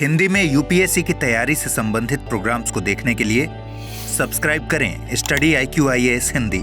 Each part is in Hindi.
हिंदी में यूपीएससी की तैयारी से संबंधित प्रोग्राम्स को देखने के लिए सब्सक्राइब करें स्टडी IQ-IAS हिंदी।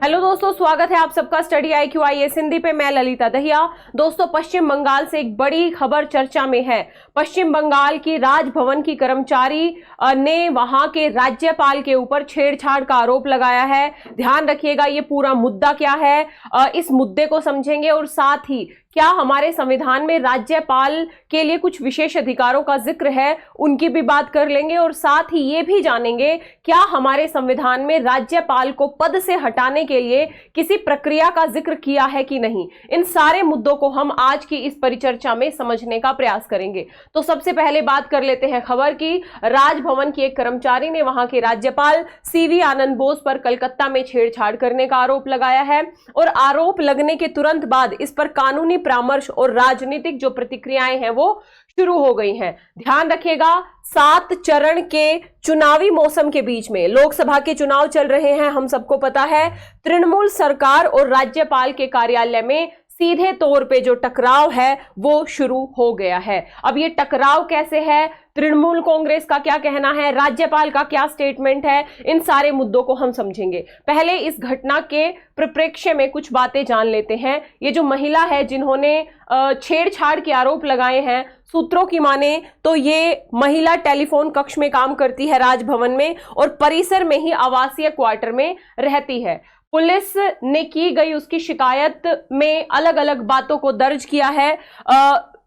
हेलो दोस्तों, स्वागत है आप सबका स्टडी IQ-IAS हिंदी पे। मैं ललिता दहिया। दोस्तों, पश्चिम बंगाल से एक बड़ी खबर चर्चा में है। पश्चिम बंगाल की राजभवन की कर्मचारी ने वहां के राज्यपाल के ऊपर छेड़छाड़ का आरोप लगाया है। ध्यान रखिएगा, ये पूरा मुद्दा क्या है, इस मुद्दे को समझेंगे और साथ ही क्या हमारे संविधान में राज्यपाल के लिए कुछ विशेष अधिकारों का जिक्र है, उनकी भी बात कर लेंगे और साथ ही ये भी जानेंगे क्या हमारे संविधान में राज्यपाल को पद से हटाने के लिए किसी प्रक्रिया का जिक्र किया है कि नहीं। इन सारे मुद्दों को हम आज की इस परिचर्चा में समझने का प्रयास करेंगे। तो सबसे पहले बात कर लेते हैं खबर की। राजभवन की एक कर्मचारी ने वहां के राज्यपाल CV आनंद बोस पर कलकत्ता में छेड़छाड़ करने का आरोप लगाया है और आरोप लगने के तुरंत बाद इस पर कानूनी परामर्श और राजनीतिक जो प्रतिक्रियाएं हैं वो शुरू हो गई हैं। ध्यान रखिएगा, 7 चरण के चुनावी मौसम के बीच में लोकसभा के चुनाव चल रहे हैं, हम सबको पता है। तृणमूल सरकार और राज्यपाल के कार्यालय में सीधे तौर पे जो टकराव है वो शुरू हो गया है। अब ये टकराव कैसे है, तृणमूल कांग्रेस का क्या कहना है, राज्यपाल का क्या स्टेटमेंट है, इन सारे मुद्दों को हम समझेंगे। पहले इस घटना के परिप्रेक्ष्य में कुछ बातें जान लेते हैं। ये जो महिला है जिन्होंने छेड़छाड़ के आरोप लगाए हैं, सूत्रों की माने तो ये महिला टेलीफोन कक्ष में काम करती है राजभवन में और परिसर में ही आवासीय क्वार्टर में रहती है। पुलिस ने की गई उसकी शिकायत में अलग अलग बातों को दर्ज किया है।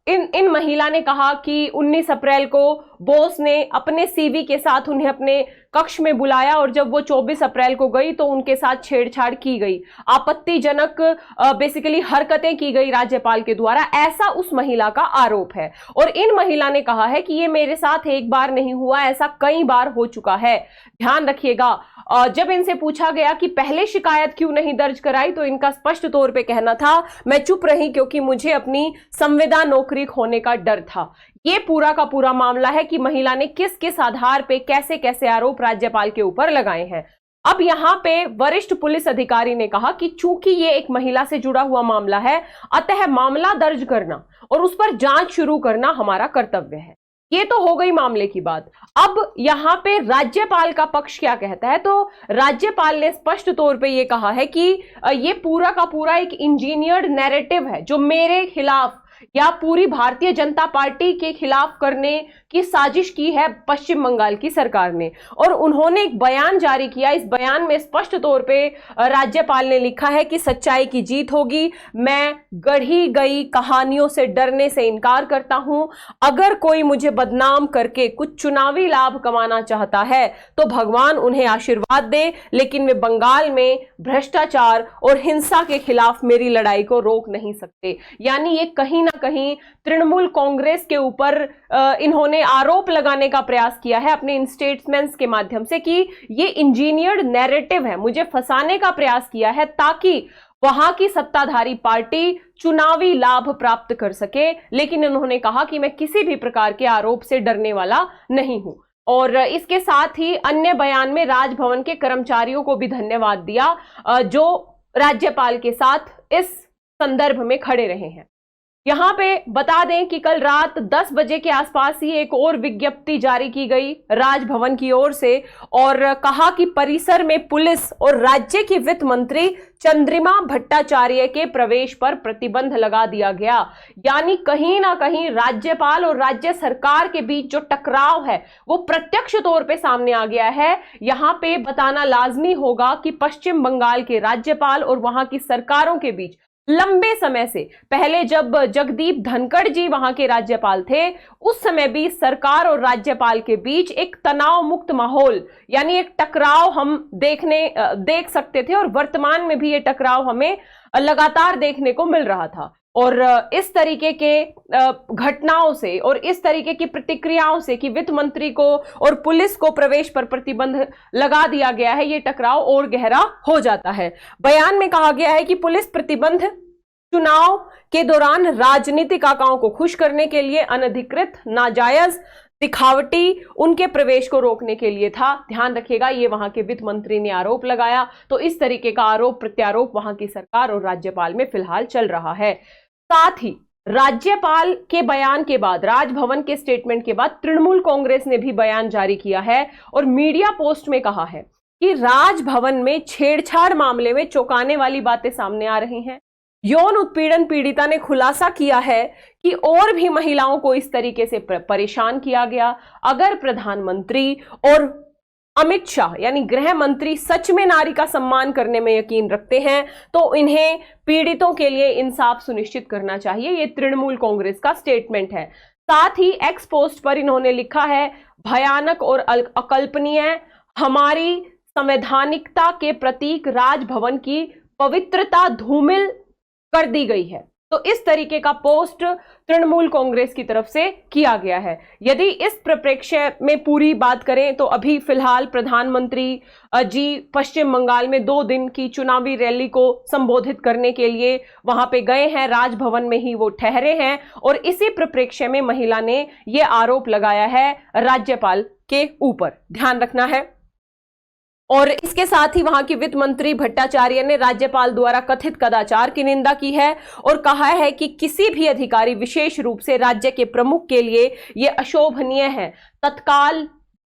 इन महिला ने कहा कि 19 अप्रैल को बोस ने अपने CV के साथ उन्हें अपने कक्ष में बुलाया और जब वो 24 अप्रैल को गई तो उनके साथ छेड़छाड़ की गई, आपत्तिजनक बेसिकली हरकतें की गई राज्यपाल के द्वारा, ऐसा उस महिला का आरोप है। और इन महिला ने कहा है कि ये मेरे साथ एक बार नहीं हुआ, ऐसा कई बार हो चुका है। ध्यान रखिएगा, जब इनसे पूछा गया कि पहले शिकायत क्यों नहीं दर्ज कराई तो इनका स्पष्ट तौर पे कहना था, मैं चुप रही क्योंकि मुझे अपनी संविदा नौकरी खोने का डर था। ये पूरा का पूरा मामला है कि महिला ने किस किस आधार पे कैसे कैसे आरोप राज्यपाल के ऊपर लगाए हैं। अब यहाँ पे वरिष्ठ पुलिस अधिकारी ने कहा कि चूंकि ये एक महिला से जुड़ा हुआ मामला है, अतः मामला दर्ज करना और उस पर जांच शुरू करना हमारा कर्तव्य है। ये तो हो गई मामले की बात। अब यहाँ पे राज्यपाल का पक्ष क्या कहता है, तो राज्यपाल ने स्पष्ट तौर पे ये कहा है कि ये पूरा का पूरा एक इंजीनियर्ड नैरेटिव है जो मेरे खिलाफ या पूरी भारतीय जनता पार्टी के खिलाफ करने की साजिश की है पश्चिम बंगाल की सरकार ने। और उन्होंने एक बयान जारी किया। इस बयान में स्पष्ट तौर पे राज्यपाल ने लिखा है कि सच्चाई की जीत होगी, मैं गढ़ी गई कहानियों से डरने से इनकार करता हूं। अगर कोई मुझे बदनाम करके कुछ चुनावी लाभ कमाना चाहता है तो भगवान उन्हें आशीर्वाद दे, लेकिन वे बंगाल में भ्रष्टाचार और हिंसा के खिलाफ मेरी लड़ाई को रोक नहीं सकते। यानी ये कहीं ना कहीं तृणमूल कांग्रेस के ऊपर इन्होंने आरोप लगाने का प्रयास किया है अपने इन स्टेटमेंट्स के माध्यम से कि ये इंजीनियर्ड नैरेटिव है, मुझे फंसाने का प्रयास किया है ताकि वहां की सत्ताधारी पार्टी चुनावी लाभ प्राप्त कर सके। लेकिन उन्होंने कहा कि मैं किसी भी प्रकार के आरोप से डरने वाला नहीं हूं। और इसके साथ ही अन्य बयान में राजभवन के कर्मचारियों को भी धन्यवाद दिया जो राज्यपाल के साथ इस संदर्भ में खड़े रहे हैं। यहां पे बता दें कि कल रात 10 बजे के आसपास ही एक और विज्ञप्ति जारी की गई राजभवन की ओर से और कहा कि परिसर में पुलिस और राज्य की वित्त मंत्री चंद्रिमा भट्टाचार्य के प्रवेश पर प्रतिबंध लगा दिया गया। यानी कहीं ना कहीं राज्यपाल और राज्य सरकार के बीच जो टकराव है वो प्रत्यक्ष तौर पे सामने आ गया है। यहां पे बताना लाजमी होगा कि पश्चिम बंगाल के राज्यपाल और वहां की सरकारों के बीच लंबे समय से, पहले जब जगदीप धनखड़ जी वहां के राज्यपाल थे उस समय भी सरकार और राज्यपाल के बीच एक तनाव मुक्त माहौल यानी एक टकराव हम देख सकते थे और वर्तमान में भी ये टकराव हमें लगातार देखने को मिल रहा था। और इस तरीके के घटनाओं से और इस तरीके की प्रतिक्रियाओं से कि वित्त मंत्री को और पुलिस को प्रवेश पर प्रतिबंध लगा दिया गया है, ये टकराव और गहरा हो जाता है। बयान में कहा गया है कि पुलिस प्रतिबंध चुनाव के दौरान राजनीतिक आकाओं को खुश करने के लिए, अनधिकृत, नाजायज, दिखावटी उनके प्रवेश को रोकने के लिए था। ध्यान रखिएगा, ये वहां के वित्त मंत्री ने आरोप लगाया। तो इस तरीके का आरोप प्रत्यारोप वहां की सरकार और राज्यपाल में फिलहाल चल रहा है। साथ ही राज्यपाल के बयान के बाद, राजभवन के स्टेटमेंट के बाद तृणमूल कांग्रेस ने भी बयान जारी किया है और मीडिया पोस्ट में कहा है कि राजभवन में छेड़छाड़ मामले में चौंकाने वाली बातें सामने आ रही हैं। यौन उत्पीड़न पीड़िता ने खुलासा किया है कि और भी महिलाओं को इस तरीके से परेशान किया गया। अगर प्रधानमंत्री और अमित शाह यानी गृह मंत्री सच में नारी का सम्मान करने में यकीन रखते हैं तो इन्हें पीड़ितों के लिए इंसाफ सुनिश्चित करना चाहिए। ये तृणमूल कांग्रेस का स्टेटमेंट है। साथ ही एक्स पोस्ट पर इन्होंने लिखा है, भयानक और अकल्पनीय, हमारी संवैधानिकता के प्रतीक राजभवन की पवित्रता धूमिल कर दी गई है। तो इस तरीके का पोस्ट तृणमूल कांग्रेस की तरफ से किया गया है। यदि इस परिप्रेक्ष्य में पूरी बात करें तो अभी फिलहाल प्रधानमंत्री जी पश्चिम बंगाल में 2 दिन की चुनावी रैली को संबोधित करने के लिए वहां पे गए हैं, राजभवन में ही वो ठहरे हैं और इसी परिप्रेक्ष्य में महिला ने यह आरोप लगाया है राज्यपाल के ऊपर, ध्यान रखना है। और इसके साथ ही वहां की वित्त मंत्री भट्टाचार्य ने राज्यपाल द्वारा कथित कदाचार की निंदा की है और कहा है कि किसी भी अधिकारी, विशेष रूप से राज्य के प्रमुख के लिए यह अशोभनीय है। तत्काल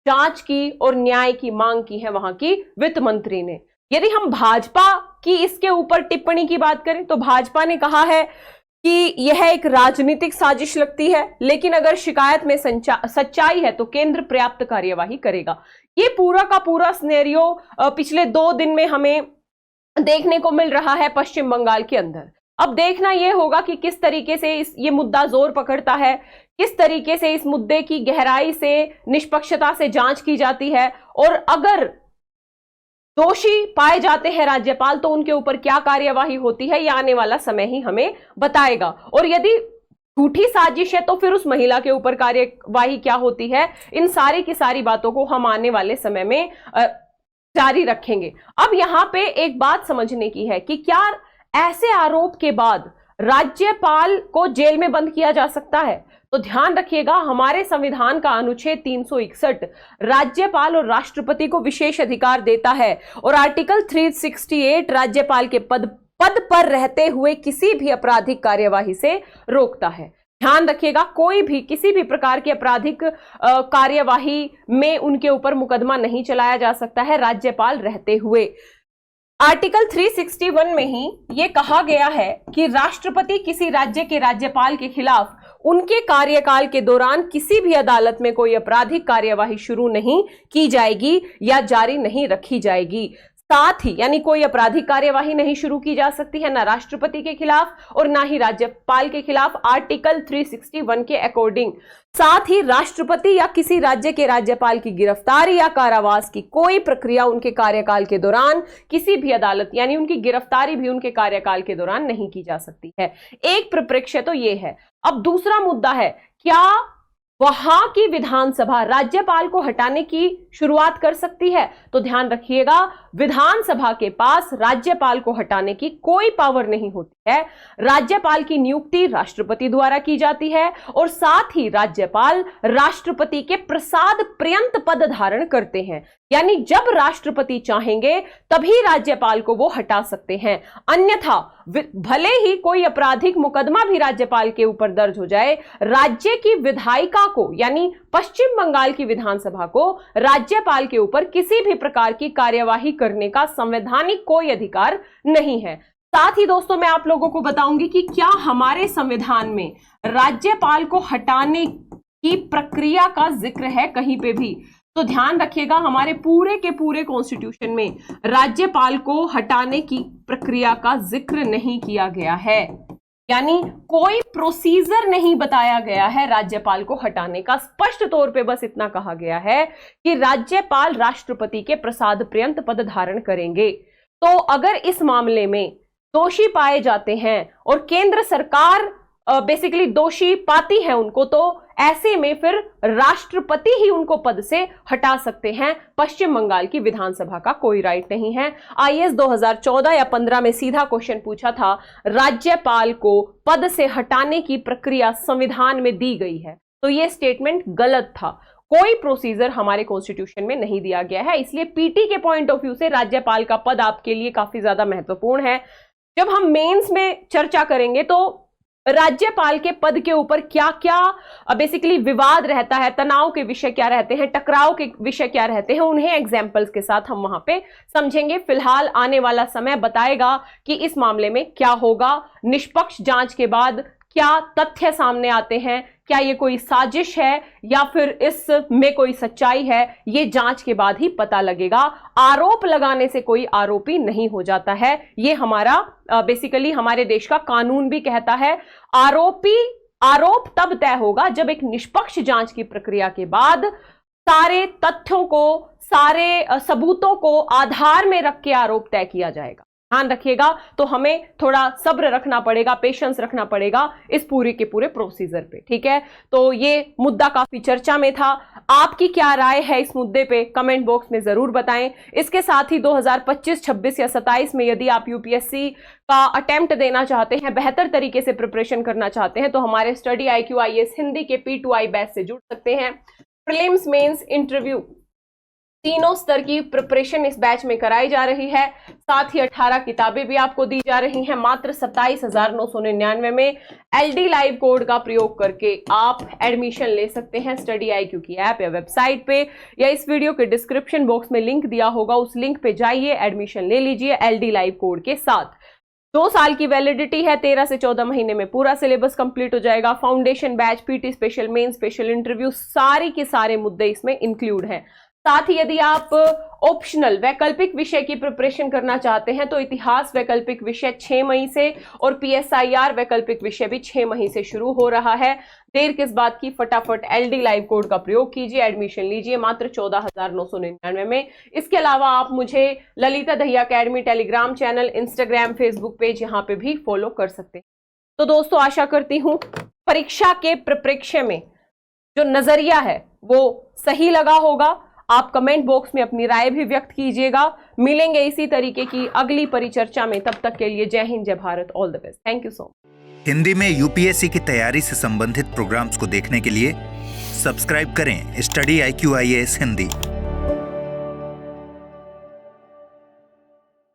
जांच की और न्याय की मांग की है वहां की वित्त मंत्री ने। यदि हम भाजपा की इसके ऊपर टिप्पणी की बात करें तो भाजपा ने कहा है कि यह एक राजनीतिक साजिश लगती है, लेकिन अगर शिकायत में सच्चाई है तो केंद्र पर्याप्त कार्यवाही करेगा। ये पूरा का पूरा सिनेरियो पिछले 2 दिन में हमें देखने को मिल रहा है पश्चिम बंगाल के अंदर। अब देखना यह होगा कि किस तरीके से ये मुद्दा जोर पकड़ता है, किस तरीके से इस मुद्दे की गहराई से, निष्पक्षता से जांच की जाती है और अगर दोषी पाए जाते हैं राज्यपाल तो उनके ऊपर क्या कार्यवाही होती है, यह आने वाला समय ही हमें बताएगा। और यदि झूठी साजिश है तो फिर उस महिला के ऊपर कार्यवाही क्या होती है, इन सारी की सारी बातों को हम आने वाले समय में जारी रखेंगे। अब यहां पे एक बात समझने की है कि क्या ऐसे आरोप के बाद राज्यपाल को जेल में बंद किया जा सकता है? तो ध्यान रखिएगा, हमारे संविधान का अनुच्छेद 361 राज्यपाल और राष्ट्रपति को विशेष अधिकार देता है और आर्टिकल 368 राज्यपाल के पद पर रहते हुए किसी भी आपराधिक कार्यवाही से रोकता है। ध्यान रखिएगा, कोई भी किसी भी प्रकार की आपराधिक कार्यवाही में उनके ऊपर मुकदमा नहीं चलाया जा सकता है राज्यपाल रहते हुए। आर्टिकल 361 में ही यह कहा गया है कि राष्ट्रपति किसी राज्य के राज्यपाल के खिलाफ उनके कार्यकाल के दौरान किसी भी अदालत में कोई आपराधिक कार्यवाही शुरू नहीं की जाएगी या जारी नहीं रखी जाएगी। साथ ही यानी कोई आपराधिक कार्यवाही नहीं शुरू की जा सकती है, ना राष्ट्रपति के खिलाफ और ना ही राज्यपाल के खिलाफ आर्टिकल 361 के अकॉर्डिंग। साथ ही राष्ट्रपति या किसी राज्य के राज्यपाल की गिरफ्तारी या कारावास की कोई प्रक्रिया उनके कार्यकाल के दौरान किसी भी अदालत यानी उनकी गिरफ्तारी भी उनके कार्यकाल के दौरान नहीं की जा सकती है। एक परिप्रेक्ष्य तो ये है। अब दूसरा मुद्दा है, क्या वहां की विधानसभा राज्यपाल को हटाने की शुरुआत कर सकती है? तो ध्यान रखिएगा, विधानसभा के पास राज्यपाल को हटाने की कोई पावर नहीं होती है। राज्यपाल की नियुक्ति राष्ट्रपति द्वारा की जाती है और साथ ही राज्यपाल राष्ट्रपति के प्रसाद पर्यंत पद धारण करते हैं, यानी जब राष्ट्रपति चाहेंगे तभी राज्यपाल को वो हटा सकते हैं। अन्यथा भले ही कोई आपराधिक मुकदमा भी राज्यपाल के ऊपर दर्ज हो जाए, राज्य की विधायिका को यानी पश्चिम बंगाल की विधानसभा को राज्यपाल के ऊपर किसी भी प्रकार की कार्यवाही करने का संवैधानिक कोई अधिकार नहीं है। साथ ही दोस्तों, मैं आप लोगों को बताऊंगी कि क्या हमारे संविधान में राज्यपाल को हटाने की प्रक्रिया का जिक्र है कहीं पे भी। तो ध्यान रखिएगा, हमारे पूरे के पूरे कॉन्स्टिट्यूशन में राज्यपाल को हटाने की प्रक्रिया का जिक्र नहीं किया गया है, यानी कोई प्रोसीजर नहीं बताया गया है राज्यपाल को हटाने का। स्पष्ट तौर पे बस इतना कहा गया है कि राज्यपाल राष्ट्रपति के प्रसाद पर्यंत पद धारण करेंगे। तो अगर इस मामले में दोषी पाए जाते हैं और केंद्र सरकार बेसिकली दोषी पाती है उनको, तो ऐसे में फिर राष्ट्रपति ही उनको पद से हटा सकते हैं। पश्चिम बंगाल की विधानसभा का कोई राइट नहीं है। आईएएस 2014 या 15 में सीधा क्वेश्चन पूछा था, राज्यपाल को पद से हटाने की प्रक्रिया संविधान में दी गई है, तो यह स्टेटमेंट गलत था। कोई प्रोसीजर हमारे कॉन्स्टिट्यूशन में नहीं दिया गया है, इसलिए पीटी के पॉइंट ऑफ व्यू से राज्यपाल का पद आपके लिए काफी ज्यादा महत्वपूर्ण है। जब हम मेंस में चर्चा करेंगे तो राज्यपाल के पद के ऊपर क्या क्या बेसिकली विवाद रहता है, तनाव के विषय क्या रहते हैं, टकराव के विषय क्या रहते हैं, उन्हें एग्जाम्पल्स के साथ हम वहां पे समझेंगे। फिलहाल आने वाला समय बताएगा कि इस मामले में क्या होगा। निष्पक्ष जांच के बाद क्या तथ्य सामने आते हैं, क्या ये कोई साजिश है या फिर इसमें कोई सच्चाई है, ये जांच के बाद ही पता लगेगा। आरोप लगाने से कोई आरोपी नहीं हो जाता है, ये हमारा बेसिकली हमारे देश का कानून भी कहता है। आरोप तब तय होगा जब एक निष्पक्ष जांच की प्रक्रिया के बाद सारे तथ्यों को, सारे सबूतों को आधार में रख के आरोप तय किया जाएगा। ध्यान रखिएगा। तो हमें थोड़ा सब्र रखना पड़ेगा, पेशेंस रखना पड़ेगा इस पूरे के पूरे प्रोसीजर पे, ठीक है। तो ये मुद्दा काफी चर्चा में था। आपकी क्या राय है इस मुद्दे पे, कमेंट बॉक्स में जरूर बताएं। इसके साथ ही 2025, 26 या 27 में यदि आप यूपीएससी का अटेम्प्ट देना चाहते हैं, बेहतर तरीके से प्रिपरेशन करना चाहते हैं, तो हमारे स्टडी IQ IAS हिंदी के P2I बैच से जुड़ सकते हैं। प्रीलिम्स, मेंस, इंटरव्यू तीनों स्तर की प्रिपरेशन इस बैच में कराई जा रही है। साथ ही 18 किताबें भी आपको दी जा रही हैं मात्र 27,999 में। LD लाइव कोड का प्रयोग करके आप एडमिशन ले सकते हैं स्टडी IQ की ऐप या वेबसाइट पे, या इस वीडियो के डिस्क्रिप्शन बॉक्स में लिंक दिया होगा, उस लिंक पे जाइए, एडमिशन ले लीजिए LD लाइव कोड के साथ। 2 साल की वैलिडिटी है, 13 से 14 महीने में पूरा सिलेबस कंप्लीट हो जाएगा। Foundation batch, PT special, main special, interview, सारे के सारे मुद्दे इसमें इंक्लूड हैं। साथ ही यदि आप ऑप्शनल वैकल्पिक विषय की प्रिपरेशन करना चाहते हैं तो इतिहास वैकल्पिक विषय 6 मई से और PSIR वैकल्पिक विषय भी 6 मई से शुरू हो रहा है। देर किस बात की, फटाफट LD लाइव कोड का प्रयोग कीजिए, एडमिशन लीजिए मात्र 14,999 में। इसके अलावा आप मुझे Lalita Dahiya academy Telegram channel, Instagram, Facebook page यहाँ पे भी फॉलो कर सकते हैं। तो दोस्तों आशा करती हूँ परीक्षा के प्रिपरेशन में जो नजरिया है वो सही लगा होगा। आप कमेंट बॉक्स में अपनी राय भी व्यक्त कीजिएगा। मिलेंगे इसी तरीके की अगली परिचर्चा में, तब तक के लिए जय हिंद, जय Bharat, all the best, thank you so much. Hindi में यूपीएससी की तैयारी से संबंधित प्रोग्राम्स को देखने के लिए सब्सक्राइब करें स्टडी IQ IAS हिंदी।